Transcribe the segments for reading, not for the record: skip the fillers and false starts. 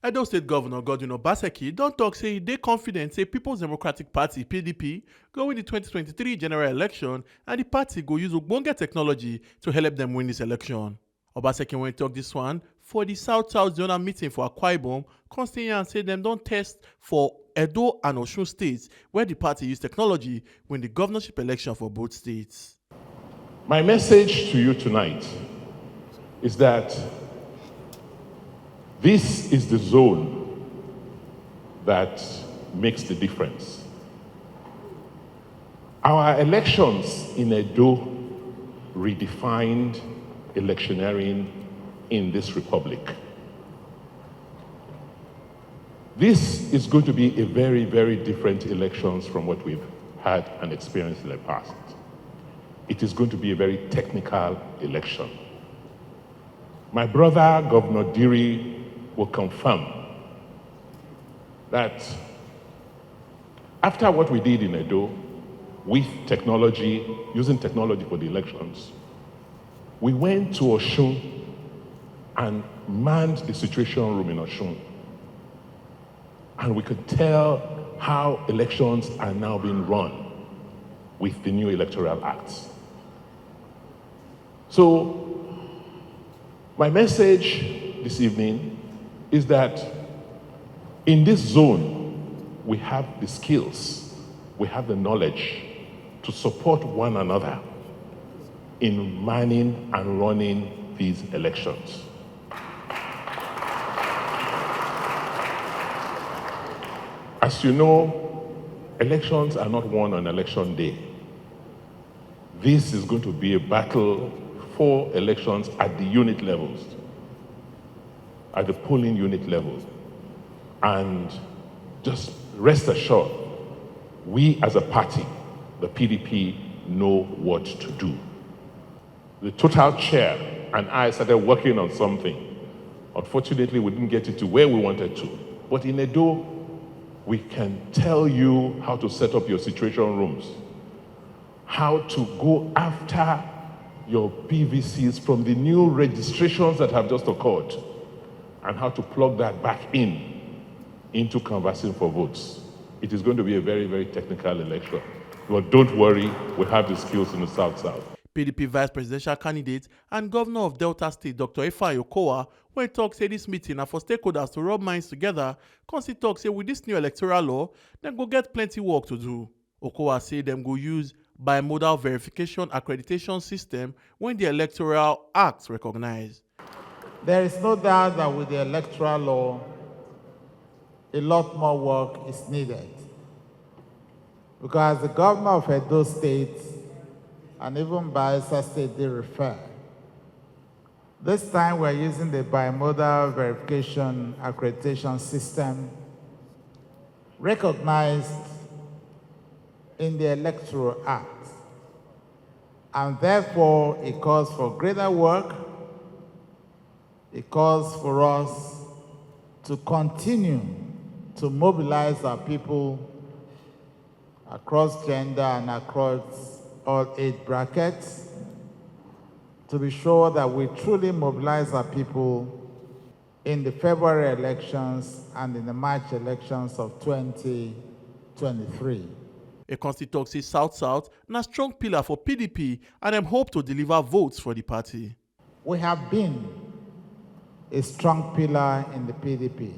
Edo State Governor Godwin Obaseki don tok say e dey confident say People's Democratic Party (PDP) go win di 2023 general election and di party go use ogbonge technology to help dem win dis election. Obaseki wen tok dis one for di South-South zonal meeting for Akwa Ibom, come say yarn say dem don test for Edo and Osun states where di party use technology win di governorship election for both states. My message to you tonight is that this is the zone that makes the difference. Our elections in Edo redefined electioneering in this republic. This is going to be a very, very different elections from what we've had and experienced in the past. It is going to be a very technical election. My brother, Governor Diri, will confirm that after what we did in Edo, with technology, using technology for the elections, we went to Osun and manned the situation room in Osun. And we could tell how elections are now being run with the new electoral acts. So, my message this evening is that in this zone, we have the skills, we have the knowledge to support one another in manning and running these elections. As you know, elections are not won on election day. This is going to be a battle for elections at the unit levels, at the polling unit level. And just rest assured, we as a party, the PDP, know what to do. The total chair and I started working on something. Unfortunately, we didn't get it to where we wanted to. But in Edo, we can tell you how to set up your situation rooms, how to go after your PVCs from the new registrations that have just occurred, and how to plug that back into canvassing for votes. It is going to be a very, very technical election. But don't worry, we have the skills in the South-South. PDP vice presidential candidate and governor of Delta State, Dr. Okowa, when talk say this meeting na for stakeholders to rub minds together, come still talk say with this new electoral law, dem go get plenty work to do. Okowa say dem go use bimodal verification accreditation system when the Electoral Act recognize. There is no doubt that with the electoral law, a lot more work is needed. Because the governor of Edo State and even Bayelsa State, they refer. This time we're using the bimodal verification accreditation system recognized in the Electoral Act. And therefore, it calls for greater work. It calls for us to continue to mobilize our people across gender and across all age brackets to be sure that we truly mobilize our people in the February elections and in the March elections of 2023. A constituent say South-South na strong pillar for PDP and dem hope to deliver votes for the party. We have been a strong pillar in the PDP.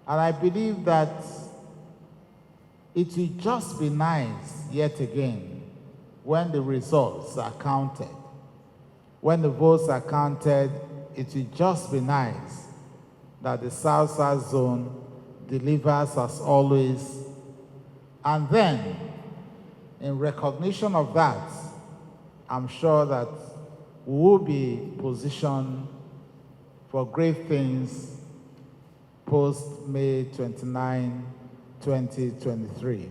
And I believe that it will just be nice yet again when the results are counted. When the votes are counted, it will just be nice that the South-South zone delivers as always. And then, in recognition of that, I'm sure that we will be positioned for great things post-May 29, 2023.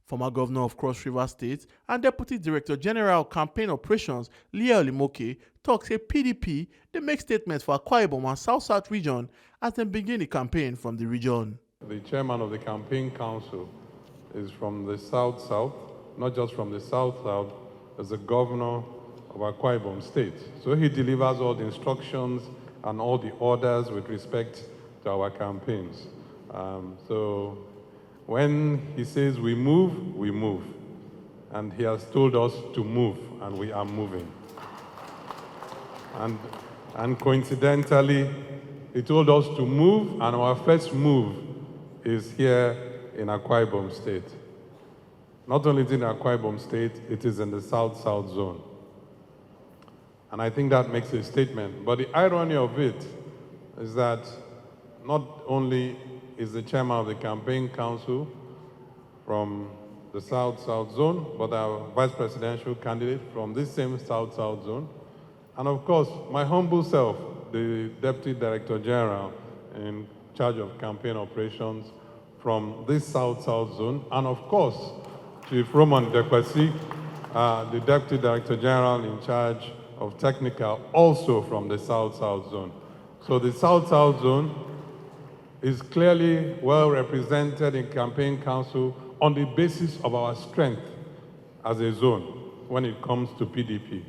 Former governor of Cross River State and Deputy Director General Campaign Operations Leah Olimoke talk say PDP they make statements for Akwa Ibom and South-South region as they begin the campaign from the region. The chairman of the campaign council is from the South-South, not just from the South-South, as the governor of Akwa Ibom State. So he delivers all the instructions and all the orders with respect to our campaigns. So when he says we move, we move. And he has told us to move, and we are moving. And coincidentally, he told us to move, and our first move is here in Akwa Ibom State. Not only is it in Akwa Ibom State, it is in the South-South zone. And I think that makes a statement. But the irony of it is that not only is the chairman of the campaign council from the South-South zone, but our vice presidential candidate from this same South-South zone. And of course, my humble self, the Deputy Director General in charge of campaign operations from this South-South zone. And of course, Chief Roman Dekwasi, the Deputy Director General in charge of technical, also from the South-South zone. So the South-South zone is clearly well represented in campaign council on the basis of our strength as a zone when it comes to PDP.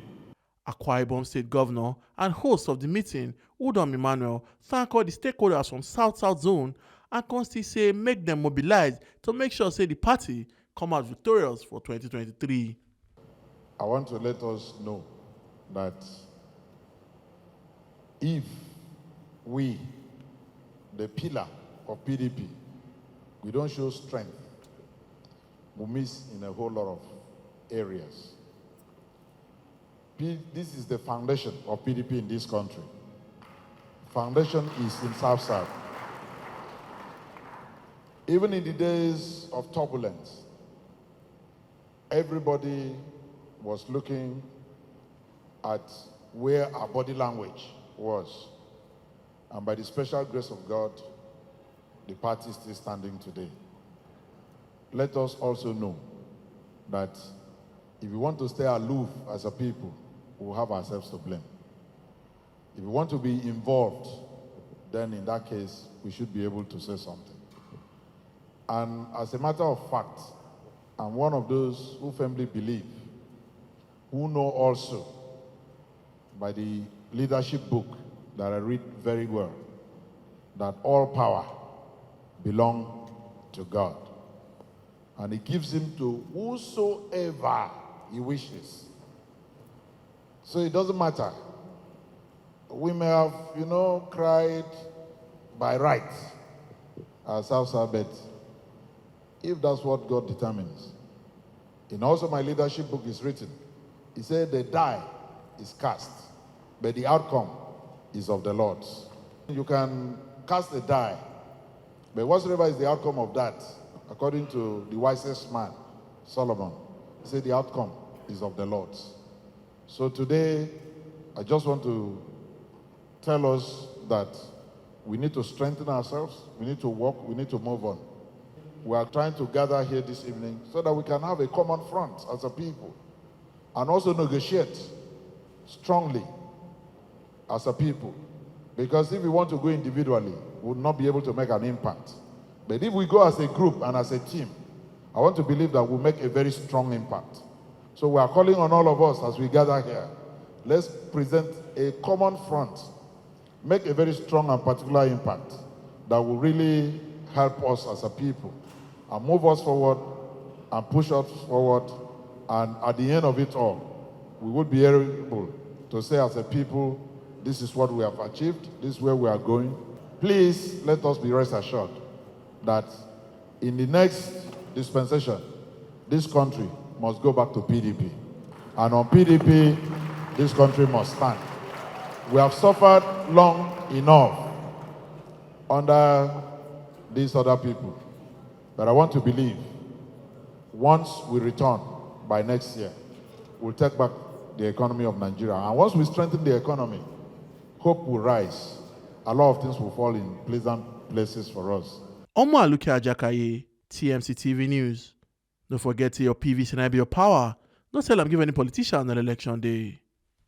Akwa Ibom State Governor and host of the meeting, Udom Emmanuel, thank all the stakeholders from South-South Zone and constantly say make them mobilize to make sure say the party come out victorious for 2023. I want to let us know that if we, the pillar of PDP, we don't show strength, we miss in a whole lot of areas. This is the foundation of PDP in this country. Foundation is in South-South. Even in the days of turbulence, everybody was looking at where our body language was. And by the special grace of God, the party is still standing today. Let us also know that if we want to stay aloof as a people, we will have ourselves to blame. If we want to be involved, then in that case, we should be able to say something. And as a matter of fact, I'm one of those who firmly believe, who know also by the leadership book that I read very well, that all power belongs to God. And he gives him to whosoever he wishes. So it doesn't matter. We may have, cried by right as South-South, but if that's what God determines. And also my leadership book is written. He said the die is cast, but the outcome is of the Lord. You can cast a die, but whatsoever is the outcome of that, according to the wisest man, Solomon, he said the outcome is of the Lord. So today, I just want to tell us that we need to strengthen ourselves, we need to work, we need to move on. We are trying to gather here this evening so that we can have a common front as a people and also negotiate strongly as a people. Because if we want to go individually, we will not be able to make an impact. But if we go as a group and as a team, I want to believe that we'll make a very strong impact. So we are calling on all of us as we gather here. Let's present a common front, make a very strong and particular impact that will really help us as a people and move us forward and push us forward. And at the end of it all, we would be able to say as a people, this is what we have achieved, this is where we are going. Please let us be rest assured that in the next dispensation, this country must go back to PDP. And on PDP, this country must stand. We have suffered long enough under these other people. But I want to believe, once we return by next year, we'll take back the economy of Nigeria. And once we strengthen the economy, hope will rise. A lot of things will fall in pleasant places for us. Omo Aluke Ajakaye, TMC TV News. Don't forget your PVC and be your power. Don't tell them give any politician on election day.